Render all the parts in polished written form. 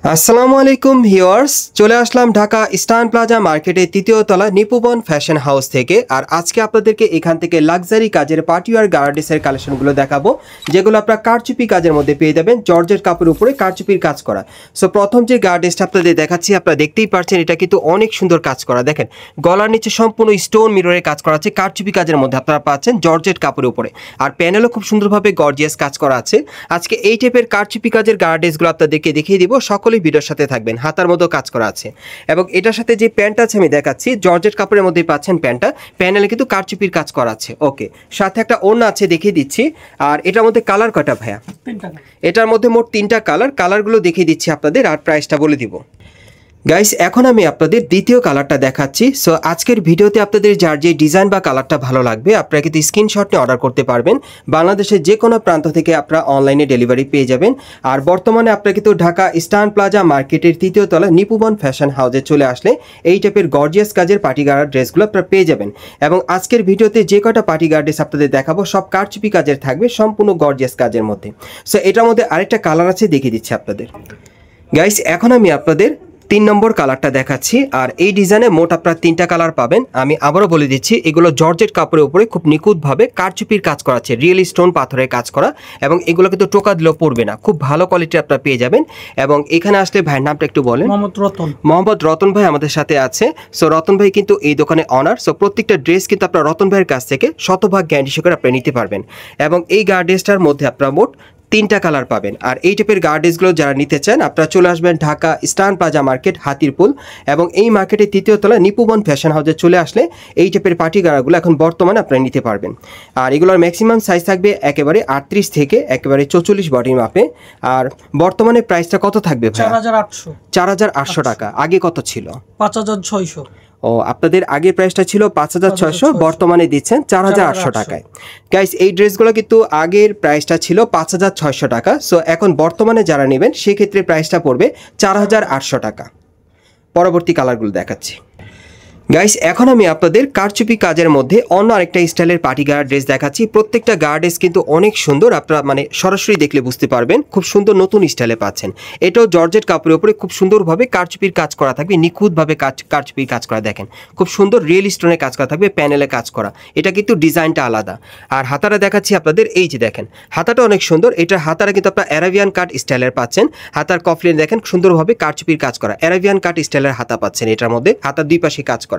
আসসালামু আলাইকুম ভিউয়ার্স, চলে আসলাম ঢাকা ইস্টার্ন প্লাজা মার্কেটের তৃতীয় তলা নিপুবন ফ্যাশন হাউস থেকে। আর আজকে আপনাদেরকে এখান থেকে লাক্সারি কাজের পার্টিওয়ার গার্ডেসের কালেকশনগুলো দেখাবো, যেগুলো আপনারা কারচুপি কাজের মধ্যে পেয়ে যাবেন, জর্জেট কাপড়ের উপরে কারচুপির কাজ করা। সো প্রথম যে গার্ডেসটা আপনাদের দেখাচ্ছি, আপনারা দেখতেই পাচ্ছেন এটা কিন্তু অনেক সুন্দর কাজ করা। দেখেন গলার নিচে সম্পূর্ণ স্টোন মিররের কাজ করা আছে, কারচুপি কাজের মধ্যে আপনারা পাচ্ছেন জর্জেট কাপড়ের উপরে। আর প্যানেলও খুব সুন্দরভাবে গর্জিয়াস কাজ করা আছে। আজকে এই টাইপের কারচুপি কাজের গার্ডেসগুলো আপনাদেরকে দেখিয়ে দিব, সকলেই ভিডিওর সাথে থাকবেন। হাতার মতো কাজ করা আছে এবং এটার সাথে যে প্যান্টটা আছে আমি দেখাচ্ছি, জর্জেট কাপড়ের মধ্যেই পাচ্ছেন প্যান্টটা, প্যানেলে কিন্তু কারচুপির কাজ করা আছে। ওকে, সাথে একটা ওড়না আছে দেখিয়ে দিচ্ছি। আর এটার মধ্যে কালার কয়টা ভাইয়া? এটার মধ্যে মোট 3টা কালারগুলো দেখিয়ে দিচ্ছি আপনাদের, আর প্রাইসটা বলে দিব। গাইস, এখন আমি আপনাদের দ্বিতীয় কালারটা দেখাচ্ছি। সো আজকের ভিডিওতে আপনাদের যার যে ডিজাইন বা কালারটা ভালো লাগবে আপনারা কিন্তু স্ক্রিনশট নিয়ে অর্ডার করতে পারবেন। বাংলাদেশের যে কোনো প্রান্ত থেকে আপনারা অনলাইনে ডেলিভারি পেয়ে যাবেন। আর বর্তমানে আপনারা কিন্তু ঢাকা ইস্টার্ন প্লাজা মার্কেটের তৃতীয় তলা নিপুবন ফ্যাশন হাউসে চলে আসলে এই টাইপের গর্জিয়াস কাজের পার্টি গার্ড ড্রেসগুলো আপনারা পেয়ে যাবেন। এবং আজকের ভিডিওতে যে কয়টা পার্টি গার্ড ড্রেস আপনাদের দেখাবো সব কারচুপি কাজের থাকবে, সম্পূর্ণ গর্জিয়াস কাজের মধ্যে। সো এটার মধ্যে আরেকটা কালার আছে, দেখিয়ে দিচ্ছি আপনাদের। গাইস, এখন আমি আপনাদের 3 নম্বর কালারটা দেখাচ্ছি। আর এই ডিজাইনে মোট আপনারা 3টা কালার পাবেন। আমি আবারও বলে দিচ্ছি, এগুলো জর্জেট কাপড়ের উপরে খুব নিখুঁতভাবে কারচুপির কাজ করা আছে, রিয়েল স্টোন পাথরের কাজ করা, এবং এগুলো কিন্তু টোকা দিলেও পড়বে না, খুব ভালো কোয়ালিটির আপনারা পেয়ে যাবেন। এবং এখানে আসলে ভাইয়ের নামটা একটু বলেন। মোহাম্মদ রতন ভাই আমাদের সাথে আছে। সো রতন ভাই কিন্তু এই দোকানে অনার। সো প্রত্যেকটা ড্রেস কিন্তু আপনারা রতন ভাইয়ের কাছ থেকে শতভাগ গ্যারান্টি সহকারে আপনারা নিতে পারবেন। এবং এই গার্ডেসটার মধ্যে আপনারা মোট 3টা কালার পাবেন। আর এই টাইপের গার্ডেসগুলো যারা নিতে চান আপনারা চলে আসবেন Dhaka eastern plaza market, Hatirpool. এবং এই মার্কেটের তৃতীয় তলা নিপুবন ফ্যাশন হাউসে চলে আসলে এই টাইপের পার্টি গাড়াগুলো এখন বর্তমানে আপনারা নিতে পারবেন। আর এগুলোর ম্যাক্সিমাম সাইজ থাকবে একেবারে 38 থেকে একেবারে 44 বডির মাপে। আর বর্তমানে প্রাইসটা কত থাকবে ভাই? 4800 টাকা। আগে কত ছিল? 5600। ও, আপনাদের আগের প্রাইসটা ছিল 5600, বর্তমানে দিচ্ছেন 4800 টাকায়। গাইস, এই ড্রেসগুলো কিন্তু আগের প্রাইসটা ছিল 5600 টাকা। সো এখন বর্তমানে যারা নেবেন সেক্ষেত্রে প্রাইসটা পড়বে 4800 টাকা। পরবর্তী কালারগুলো দেখাচ্ছি। গাইস, এখন আমি আপনাদের কারচুপি কাজের মধ্যে অন্য আরেকটা স্টাইলের পার্টি গার্ড ড্রেস দেখাচ্ছি। প্রত্যেকটা গার্ড ড্রেস কিন্তু অনেক সুন্দর, আপনারা মানে সরাসরি দেখলে বুঝতে পারবেন, খুব সুন্দর নতুন স্টাইলে পাচ্ছেন। এটাও জর্জেট কাপড়ের উপরে খুব সুন্দরভাবে কারচুপির কাজ করা থাকবে, নিখুঁতভাবে কারচুপির কাজ করা। দেখেন খুব সুন্দর রিয়েল স্টোনের কাজ করা থাকবে, প্যানেলে কাজ করা। এটা কিন্তু ডিজাইনটা আলাদা। আর হাতাটা দেখাচ্ছি আপনাদের, এই যে দেখেন হাতাটা অনেক সুন্দর। এটার হাতারা কিন্তু আপনারা অ্যারাবিয়ান কাট স্টাইলের পাচ্ছেন। হাতার কফলিন দেখেন সুন্দরভাবে কারচুপির কাজ করা, অ্যারাবিয়ান কাট স্টাইলের হাতা পাচ্ছেন এটার মধ্যে, হাতার দুই পাশে কাজ করা।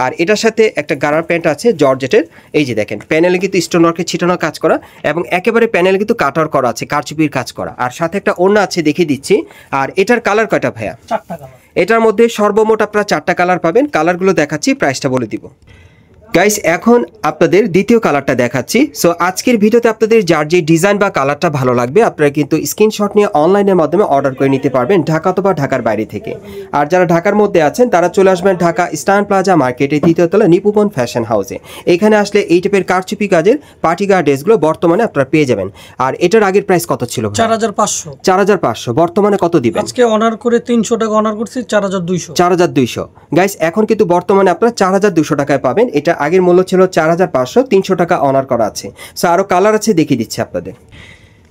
আর এটার সাথে একটা গারার প্যান্ট আছে জর্জেটের, এই যে দেখেন প্যানেলে কিন্তু স্টোন ওয়ার্কের ছিটানো কাজ করা, এবং একেবারে প্যানেলে কিন্তু কাটার করা আছে, কারচুপির কাজ করা। আর সাথে একটা ওড়না আছে, দেখিয়ে দিচ্ছি। আর এটার কালার কয়টা ভাইয়া? 4টা কালার। এটার মধ্যে সর্বমোট আপনারা 4টা কালার পাবেন। কালারগুলো দেখাচ্ছি, প্রাইসটা বলে দিব। গাইস, এখন আপনাদের দ্বিতীয় কালারটা দেখাচ্ছি। সো আজকের ভিডিওতে আপনাদের যার যে ডিজাইন বা কালারটা ভালো লাগবে আপনারা কিন্তু স্ক্রিনশট নিয়ে অনলাইনের মাধ্যমে অর্ডার করে নিতে পারবেন, ঢাকা অথবা ঢাকার বাইরে থেকে। আর যারা ঢাকার মধ্যে আছেন তারা চলে আসবেন ঢাকা ইস্টার্ন প্লাজা মার্কেটের তৃতীয় তলা নিপুবন ফ্যাশন হাউসে। এখানে আসলে এই টাইপের কারচুপি কাজের পার্টি গার্ড ড্রেসগুলো বর্তমানে আপনারা পেয়ে যাবেন। আর এটার আগের প্রাইস কত ছিল? 4500। 4500। বর্তমানে কত দিবেন? আজকে অনার করে 300 টাকা অনার করছি, 4200। 4200। গাইস, এখন কিন্তু বর্তমানে আপনারা 4200 টাকায় পাবেন। এটা আগের মূল্য ছিল 4500, 300 টাকা অনার করা আছে। সো আরও কালার আছে, দেখিয়ে দিচ্ছি আপনাদের।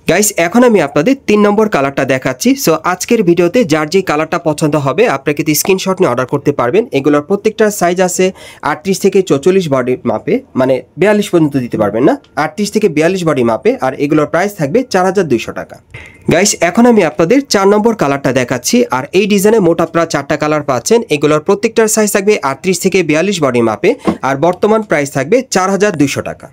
গাইস, এখন আমি আপনাদের 3 নম্বর কালারটা দেখাচ্ছি। সো আজকের ভিডিওতে যার যে কালারটা পছন্দ হবে আপনারা কিন্তু স্ক্রিনশট নিয়ে অর্ডার করতে পারবেন। এগুলোর প্রত্যেকটা সাইজ আছে 38 থেকে 44 বডি মাপে, মানে 42 পর্যন্ত দিতে পারবেন না, 38 থেকে 42 বডি মাপে। আর এগুলোর প্রাইস থাকবে 4200 টাকা। গাইস, এখন আমি আপনাদের 4 নম্বর কালারটা দেখাচ্ছি। আর এই ডিজাইনে মোট আপনারা 4টা কালার পাচ্ছেন। এগুলোর প্রত্যেকটার সাইজ থাকবে 38 থেকে 42 বডি মাপে। আর বর্তমান প্রাইস থাকবে 4200 টাকা।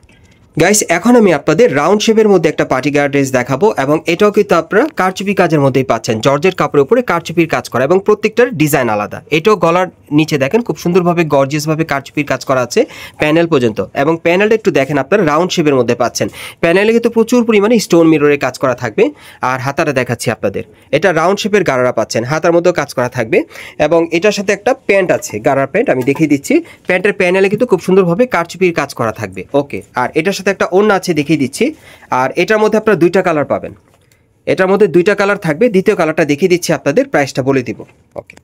গাইস, এখন আমি আপনাদের রাউন্ড শেপের মধ্যে একটা পার্টি গার্ড ড্রেস দেখাবো, এবং এটাও কিন্তু আপনারা কারচুপি কাজের মধ্যেই পাচ্ছেন, জর্জেট কাপড়ের উপরে কারচুপির কাজ করা, এবং প্রত্যেকটার ডিজাইন আলাদা। এটাও গলার নিচে দেখেন খুব সুন্দরভাবে গর্জিয়াসভাবে কারচুপির কাজ করা আছে প্যানেল পর্যন্ত। এবং প্যানেলটা একটু দেখেন আপনারা রাউন্ড শেপের মধ্যে পাচ্ছেন। প্যানেলে কিন্তু প্রচুর পরিমাণে স্টোন মিররের কাজ করা থাকবে। আর হাতাটা দেখাচ্ছি আপনাদের, এটা রাউন্ড শেপের গারারা পাচ্ছেন, হাতার মধ্যেও কাজ করা থাকবে। এবং এটার সাথে একটা প্যান্ট আছে, গারার প্যান্ট, আমি দেখিয়ে দিচ্ছি। প্যান্টের প্যানেলে কিন্তু খুব সুন্দরভাবে কারচুপির কাজ করা থাকবে। ওকে, আর এটার সাথে একটা ওড়না আছে, দেখিয়ে দিচ্ছি। আর এটার মধ্যে আপনারা 2টা কালার পাবেন। এটার মধ্যে 2টা কালার থাকবে। দ্বিতীয় কালারটা দেখিয়ে দিচ্ছি আপনাদের, প্রাইসটা বলে দিব। ওকে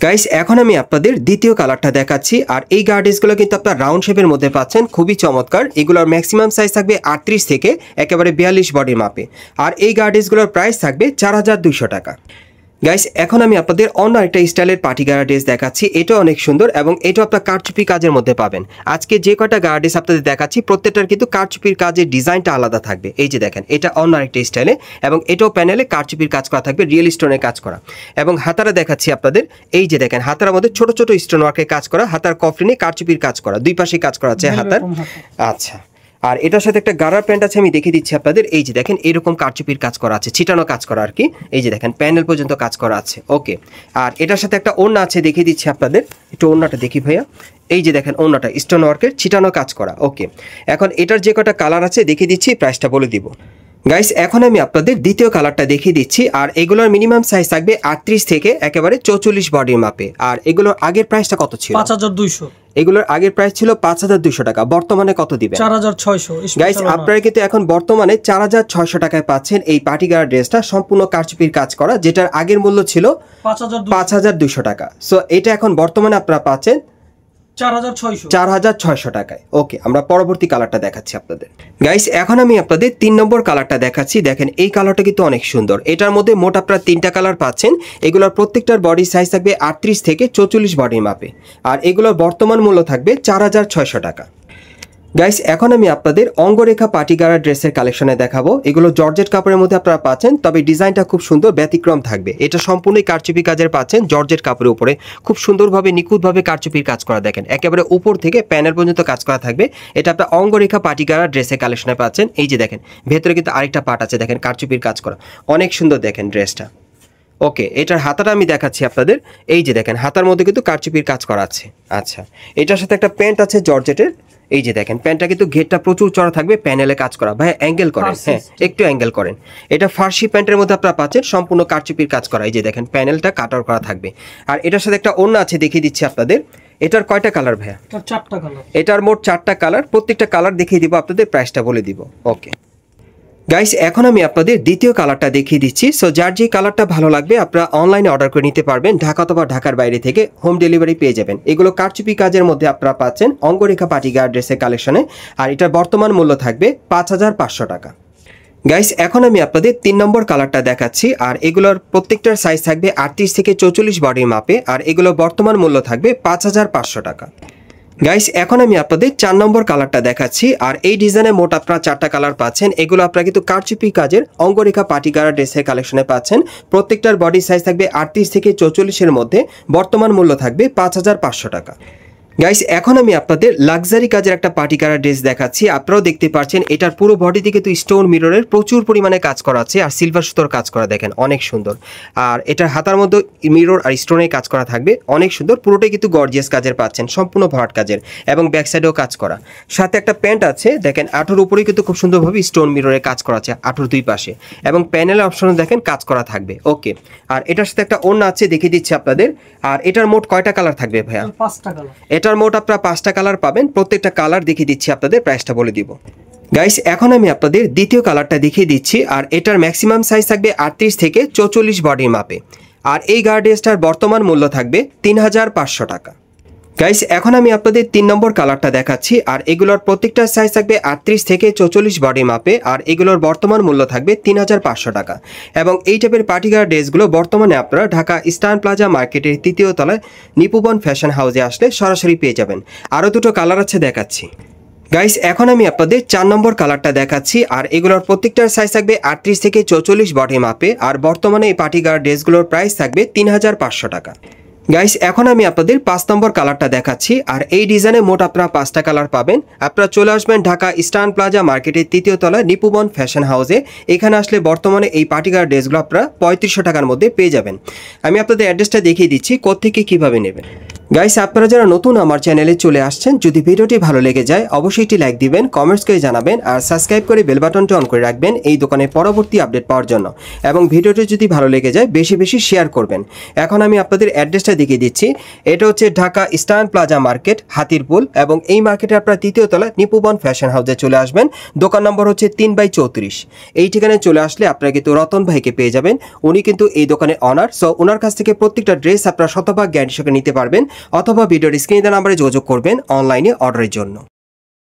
গাইস, এখন আমি আপনাদের দ্বিতীয় কালারটা দেখাচ্ছি। আর এই গার্ডেসগুলো কিন্তু আপনারা রাউন্ড শেপের মধ্যে পাচ্ছেন, খুবই চমৎকার। এগুলোর ম্যাক্সিমাম সাইজ থাকবে 38 থেকে একেবারে 42 বডির মাপে। আর এই গার্ডেসগুলোর প্রাইস থাকবে 4200 টাকা। গাইস এখন আমি আপনাদের অন্য একটা স্টাইলের পার্টি গাড়া ড্রেস দেখাচ্ছি। এটা অনেক সুন্দর এবং এটা আপনার কারচুপি কাজের মধ্যে পাবেন। আজকে যে কয়টা গাড়া ড্রেস আপনাদের দেখাচ্ছি প্রত্যেকটার কিন্তু কারচুপির কাজের ডিজাইনটা আলাদা থাকবে। এই যে দেখেন এটা অন্য আরেকটা স্টাইলে এবং এটাও প্যানেলে কারচুপির কাজ করা থাকবে, রিয়েল স্টোনের কাজ করা। এবং হাতারা দেখাচ্ছি আপনাদের, এই যে দেখেন হাতার মধ্যে ছোট ছোট স্টোন ওয়ার্কের কাজ করা, হাতার কফলিনে কারচুপির কাজ করা, দুই পাশে কাজ করা আছে হাতার। আচ্ছা, আর এটার সাথে একটা গারার প্যান্ট আছে, আমি দেখিয়ে দিচ্ছি আপনাদের। এই যে দেখেন এরকম কারচুপির কাজ করা আছে, ছিটানো কাজ করা আর কি। এই যে দেখেন প্যানেল পর্যন্ত কাজ করা আছে। ওকে, আর এটার সাথে একটা ওড়না আছে, দেখিয়ে দিচ্ছি আপনাদের। একটু ওড়নাটা দেখি ভাইয়া। এই যে দেখেন ওড়নাটা স্টোন ওয়ার্কের ছিটানো কাজ করা। ওকে, এখন এটার যে কটা কালার আছে দেখিয়ে দিচ্ছি, প্রাইসটা বলে দিব। গাইস এখন আমি আপনাদের দ্বিতীয় কালারটা দেখিয়ে দিচ্ছি। আর এগুলোর মিনিমাম সাইজ থাকবে 38 থেকে একেবারে 44 বডির মাপে। আর এগুলোর আগের প্রাইসটা কত ছিল? 5200। এগুলোর আগের প্রাইস ছিল 5200 টাকা, বর্তমানে কত দিবেন? 4600। গাইস আপনারা কিন্তু এখন বর্তমানে 4600 টাকায় পাচ্ছেন এই পার্টি গাড়া ড্রেসটা, সম্পূর্ণ কারচুপির কাজ করা, যেটার আগের মূল্য ছিল 5200 টাকা। সো এটা এখন বর্তমানে আপনারা পাচ্ছেন 4600 টাকায়। ওকে, আমরা পরবর্তী কালারটা দেখাচ্ছি আপনাদের। গাইস এখন আমি আপনাদের 3 নম্বর কালারটা দেখাচ্ছি। দেখেন এই কালারটা কিন্তু অনেক সুন্দর। এটার মধ্যে মোট আপনারা 3টা কালার পাচ্ছেন। এগুলোর প্রত্যেকটার বডি সাইজ থাকবে 38 থেকে 44 বডির মাপে। আর এগুলোর বর্তমান মূল্য থাকবে 4600 টাকা। গাইস এখন আমি আপনাদের অঙ্গরেখা পার্টি গাড়া ড্রেসের কালেকশনে দেখাবো। এগুলো জর্জেট কাপড়ের মধ্যে আপনারা পাচ্ছেন, তবে ডিজাইনটা খুব সুন্দর, ব্যতিক্রম থাকবে। এটা সম্পূর্ণই কারচুপি কাজের পাচ্ছেন, জর্জেট কাপড়ের উপরে খুব সুন্দরভাবে নিখুঁতভাবে কারচুপির কাজ করা। দেখেন একেবারে উপর থেকে প্যানেল পর্যন্ত কাজ করা থাকবে। এটা আপনার অঙ্গরেখা পার্টি গাড়া ড্রেসের কালেকশনে পাচ্ছেন। এই যে দেখেন ভেতরে কিন্তু আরেকটা পার্ট আছে, দেখেন কারচুপির কাজ করা, অনেক সুন্দর দেখেন ড্রেসটা। ওকে, এটার হাতাটা আমি দেখাচ্ছি আপনাদের। এই যে দেখেন হাতার মধ্যে কিন্তু কারচুপির কাজ করা আছে। আচ্ছা, এটার সাথে একটা প্যান্ট আছে জর্জেটের। এই যে দেখেন প্যান্টটা কিন্তু ঘেরটা প্রচুর চড়া থাকবে, প্যানেলে কাজ করা। ভাই অ্যাঙ্গেল করেন, হ্যাঁ একটু অ্যাঙ্গেল করেন। এটা ফার্সি প্যান্টের মধ্যে আপনারা পাচ্ছেন, সম্পূর্ণ কারচুপির কাজ করা। এই যে দেখেন প্যানেলটা কাটার করা থাকবে। আর এটার সাথে একটা ওড়না আছে, দেখিয়ে দিচ্ছি আপনাদের। এটার কয়টা কালার ভাইয়া? 4টা কালার। এটার মোট 4টা কালার, প্রত্যেকটা কালার দেখিয়ে দিব আপনাদের, প্রাইসটা বলে দিব। ওকে গাইস এখন আমি আপনাদের দ্বিতীয় কালারটা দেখিয়ে দিচ্ছি। সো যার যে কালারটা ভালো লাগবে আপনারা অনলাইনে অর্ডার করে নিতে পারবেন। ঢাকা অথবা ঢাকার বাইরে থেকে হোম ডেলিভারি পেয়ে যাবেন। এগুলো কারচুপি কাজের মধ্যে আপনারা পাচ্ছেন অঙ্গরেখা পার্টি গাড়া ড্রেসের কালেকশনে। আর এটার বর্তমান মূল্য থাকবে 5500 টাকা। গাইস এখন আমি আপনাদের 3 নম্বর কালারটা দেখাচ্ছি। আর এগুলোর প্রত্যেকটার সাইজ থাকবে 38 থেকে 44 বডির মাপে। আর এগুলোর বর্তমান মূল্য থাকবে 5500 টাকা। গাইস এখন আমি আপনাদের 4 নম্বর কালারটা দেখাচ্ছি। আর এই ডিজাইনে মোট আপনারা 4টা কালার পাচ্ছেন। এগুলো আপনারা কিন্তু কারচুপি কাজের অঙ্গরেখা পার্টি গাড়া ড্রেসের কালেকশনে পাচ্ছেন। প্রত্যেকটার বডি সাইজ থাকবে 38 থেকে 44-এর মধ্যে, বর্তমান মূল্য থাকবে 5500 টাকা। গাইস এখন আমি আপনাদের লাক্সারি কাজের একটা পার্টি গাড়া ড্রেস দেখাচ্ছি। আপনারাও দেখতে পাচ্ছেন এটার পুরো বডিতে কিন্তু স্টোন মিররের প্রচুর পরিমাণে কাজ করা আছে, আর সিলভার সুতোর কাজ করা, দেখেন অনেক সুন্দর। আর এটার হাতার মধ্যে মিরর আর স্টোনের কাজ করা থাকবে, অনেক সুন্দর। পুরোটাই কিন্তু গর্জিয়াস কাজের পাচ্ছেন, সম্পূর্ণ ভরাট কাজের, এবং ব্যাক সাইডেও কাজ করা। সাথে একটা প্যান্ট আছে, দেখেন আঁটুর উপরেই কিন্তু খুব সুন্দরভাবে স্টোন মিররের কাজ করা আছে আঁটুর দুই পাশে, এবং প্যানেলের অপশনে দেখেন কাজ করা থাকবে। ওকে, আর এটার সাথে একটা ওড়না আছে, দেখিয়ে দিচ্ছি আপনাদের। আর এটার মোট কয়টা কালার থাকবে ভাইয়া? 5টা কালার। এটার মোট আপনারা 5টা কালার পাবেন। প্রত্যেকটা কালার দেখিয়ে দিচ্ছি আপনাদের, প্রাইসটা বলে দিব। গাইস এখন আমি আপনাদের দ্বিতীয় কালারটা দেখিয়ে দিচ্ছি। আর এটার ম্যাক্সিমাম সাইজ থাকবে 38 থেকে 44 বডির মাপে। আর এই গাড়া ড্রেসটার বর্তমান মূল্য থাকবে 3500 টাকা। গাইস এখন আমি আপনাদের 3 নম্বর কালারটা দেখাচ্ছি। আর এগুলোর প্রত্যেকটা সাইজ থাকবে 38 থেকে 44 বডি মাপে। আর এগুলোর বর্তমান মূল্য থাকবে 3500 টাকা। এবং এই টাইপের পার্টি গাড়া ড্রেসগুলো বর্তমানে আপনারা ঢাকা ইস্টার্ন প্লাজা মার্কেটের 3য় তলায় নিপুবন ফ্যাশন হাউসে আসলে সরাসরি পেয়ে যাবেন। আরও 2টো কালার আছে, দেখাচ্ছি। গাইস এখন আমি আপনাদের 4 নম্বর কালারটা দেখাচ্ছি। আর এগুলোর প্রত্যেকটার সাইজ থাকবে 38 থেকে 44 বডি মাপে। আর বর্তমানে এই পার্টি গাড়া ড্রেসগুলোর প্রাইস থাকবে 3500 টাকা। গাইস এখন আমি আপনাদের 5 নম্বর কালারটা দেখাচ্ছি। আর এই ডিজাইনে মোট আপনারা 5টা কালার পাবেন। আপনারা চলে আসবেন ঢাকা ইস্টার্ন প্লাজা মার্কেটের 3য় তলায় নিপুবন ফ্যাশন হাউসে। এখানে আসলে বর্তমানে এই পার্টি গাড়া ড্রেসগুলো আপনারা 3500 টাকার মধ্যে পেয়ে যাবেন। আমি আপনাদের অ্যাড্রেসটা দেখিয়ে দিচ্ছি কোত্থেকে কিভাবে নেবেন। গাইস আপনারা যারা নতুন আমার চ্যানেলে চলে আসছেন, যদি ভিডিওটি ভালো লেগে যায় অবশ্যই একটি লাইক দিবেন, কমেন্টস করে জানাবেন, আর সাবস্ক্রাইব করে বেল বাটনটা অন করে রাখবেন এই দোকানের পরবর্তী আপডেট পাওয়ার জন্য। এবং ভিডিওটি যদি ভালো লেগে যায় বেশি বেশি শেয়ার করবেন। এখন আমি আপনাদের অ্যাড্রেসটা দেখিয়ে দিচ্ছি। এটা হচ্ছে Dhaka eastern plaza market, Hatirpool. এবং এই মার্কেটে আপনারা 3য় তলায় নিপুবন ফ্যাশন হাউসে চলে আসবেন। দোকান নম্বর হচ্ছে 3/34। এই ঠিকানায় চলে আসলে আপনারা কিন্তু রতন ভাইকে পেয়ে যাবেন। উনি কিন্তু এই দোকানের অনার। সো ওনার কাছ থেকে প্রত্যেকটা ড্রেস আপনারা শতভাগ গ্যারান্টি সহকারে নিতে পারবেন, অথবা ভিডিওর স্ক্রিনে দেওয়া নাম্বারে যোগাযোগ করবেন অনলাইনে অর্ডারের জন্য।